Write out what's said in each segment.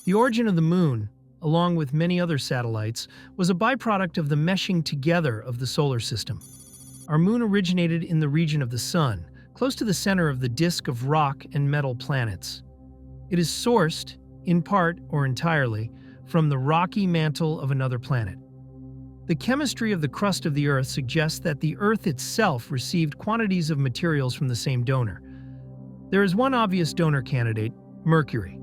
The origin of the Moon, along with many other satellites, was a byproduct of the meshing together of the solar system. Our Moon originated in the region of the Sun, close to the center of the disk of rock and metal planets. It is sourced, in part or entirely, from the rocky mantle of another planet. The chemistry of the crust of the Earth suggests that the Earth itself received quantities of materials from the same donor. There is one obvious donor candidate, Mercury.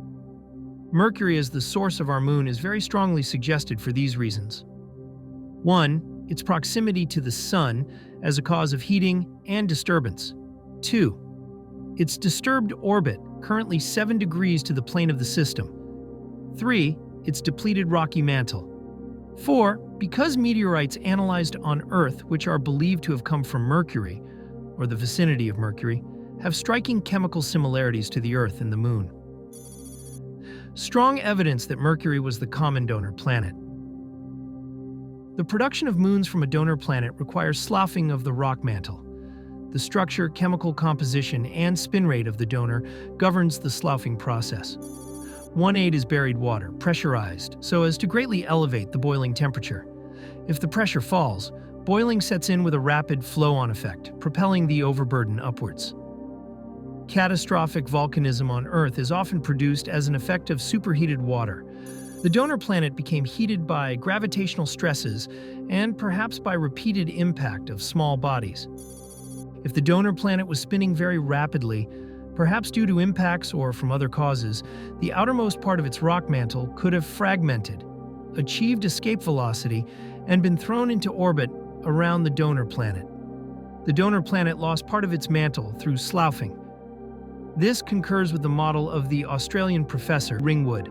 Mercury as the source of our Moon is very strongly suggested for these reasons. 1. Its proximity to the Sun as a cause of heating and disturbance. 2. Its disturbed orbit, currently 7 degrees to the plane of the system. 3. Its depleted rocky mantle. 4. Because meteorites analyzed on Earth, which are believed to have come from Mercury, or the vicinity of Mercury, have striking chemical similarities to the Earth and the Moon. Strong evidence that Mercury was the common donor planet. The production of moons from a donor planet requires sloughing of the rock mantle. The structure, chemical composition, and spin rate of the donor governs the sloughing process. 1/8 is buried water, pressurized, so as to greatly elevate the boiling temperature. If the pressure falls, boiling sets in with a rapid flow-on effect, propelling the overburden upwards. Catastrophic volcanism on Earth is often produced as an effect of superheated water. The donor planet became heated by gravitational stresses and perhaps by repeated impact of small bodies. If the donor planet was spinning very rapidly, perhaps due to impacts or from other causes, the outermost part of its rock mantle could have fragmented, achieved escape velocity, and been thrown into orbit around the donor planet. The donor planet lost part of its mantle through sloughing. This concurs with the model of the Australian professor Ringwood,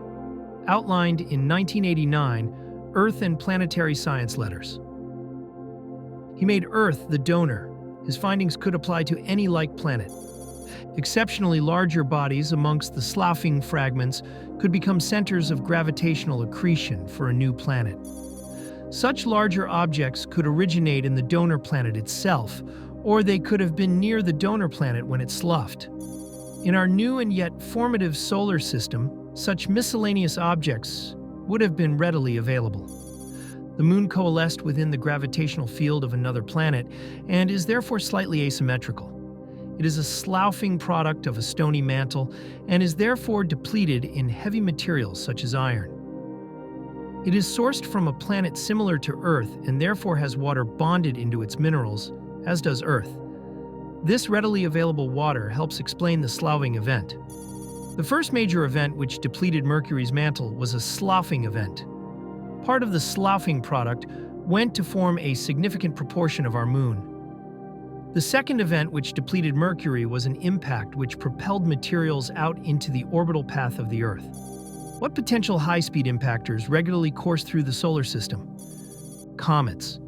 outlined in 1989 Earth and Planetary Science Letters. He made Earth the donor. His findings could apply to any like planet. Exceptionally larger bodies amongst the sloughing fragments could become centers of gravitational accretion for a new planet. Such larger objects could originate in the donor planet itself, or they could have been near the donor planet when it sloughed. In our new and yet formative solar system, such miscellaneous objects would have been readily available. The Moon coalesced within the gravitational field of another planet and is therefore slightly asymmetrical. It is a sloughing product of a stony mantle and is therefore depleted in heavy materials such as iron. It is sourced from a planet similar to Earth and therefore has water bonded into its minerals, as does Earth. This readily available water helps explain the sloughing event. The first major event which depleted Mercury's mantle was a sloughing event. Part of the sloughing product went to form a significant proportion of our Moon. The second event which depleted Mercury was an impact which propelled materials out into the orbital path of the Earth. What potential high-speed impactors regularly course through the solar system? Comets.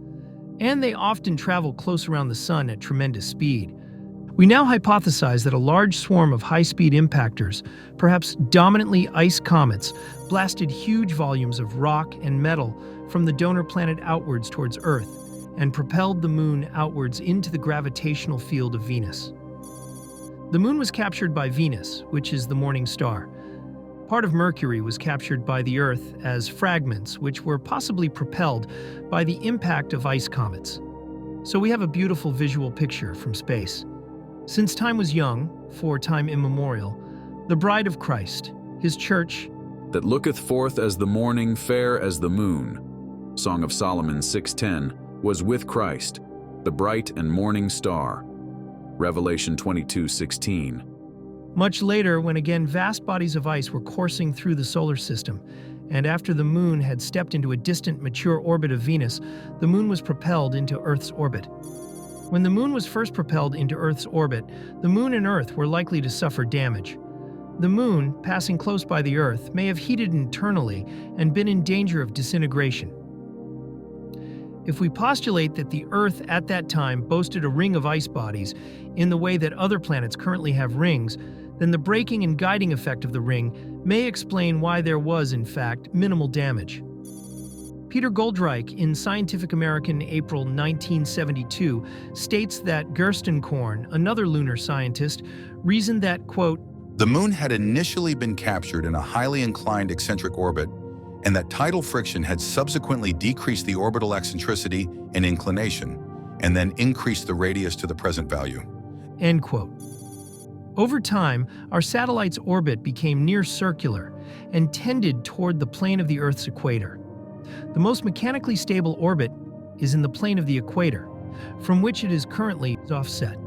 And they often travel close around the Sun at tremendous speed. We now hypothesize that a large swarm of high-speed impactors, perhaps dominantly ice comets, blasted huge volumes of rock and metal from the donor planet outwards towards Earth and propelled the Moon outwards into the gravitational field of Venus. The Moon was captured by Venus, which is the morning star. Part of Mercury was captured by the Earth as fragments which were possibly propelled by the impact of ice comets. So we have a beautiful visual picture from space. Since time was young, for time immemorial, the bride of Christ, his church, that looketh forth as the morning, fair as the moon, Song of Solomon 6:10, was with Christ, the bright and morning star, Revelation 22:16. Much later, when again vast bodies of ice were coursing through the solar system, and after the Moon had stepped into a distant, mature orbit of Venus, the Moon was propelled into Earth's orbit. When the Moon was first propelled into Earth's orbit, the Moon and Earth were likely to suffer damage. The Moon, passing close by the Earth, may have heated internally and been in danger of disintegration. If we postulate that the Earth at that time boasted a ring of ice bodies in the way that other planets currently have rings, then the braking and guiding effect of the ring may explain why there was, in fact, minimal damage. Peter Goldreich, in Scientific American, April 1972, states that Gerstenkorn, another lunar scientist, reasoned that, quote, The moon had initially been captured in a highly inclined eccentric orbit, and that tidal friction had subsequently decreased the orbital eccentricity and inclination, and then increased the radius to the present value. End quote. Over time, our satellite's orbit became near circular and tended toward the plane of the Earth's equator. The most mechanically stable orbit is in the plane of the equator, from which it is currently offset.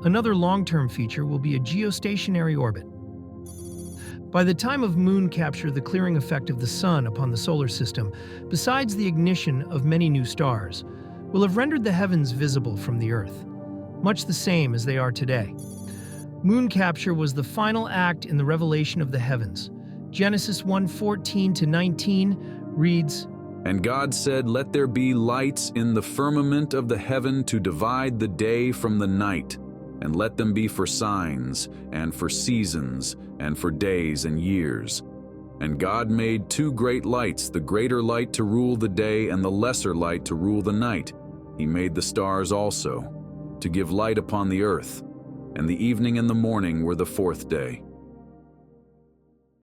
Another long-term feature will be a geostationary orbit. By the time of moon capture, the clearing effect of the sun upon the solar system, besides the ignition of many new stars, will have rendered the heavens visible from the Earth, much the same as they are today. Moon capture was the final act in the revelation of the heavens. Genesis 1:14-19 reads, And God said, Let there be lights in the firmament of the heaven to divide the day from the night, and let them be for signs, and for seasons, and for days and years. And God made two great lights, the greater light to rule the day, and the lesser light to rule the night. He made the stars also, to give light upon the earth. And the evening and the morning were the fourth day.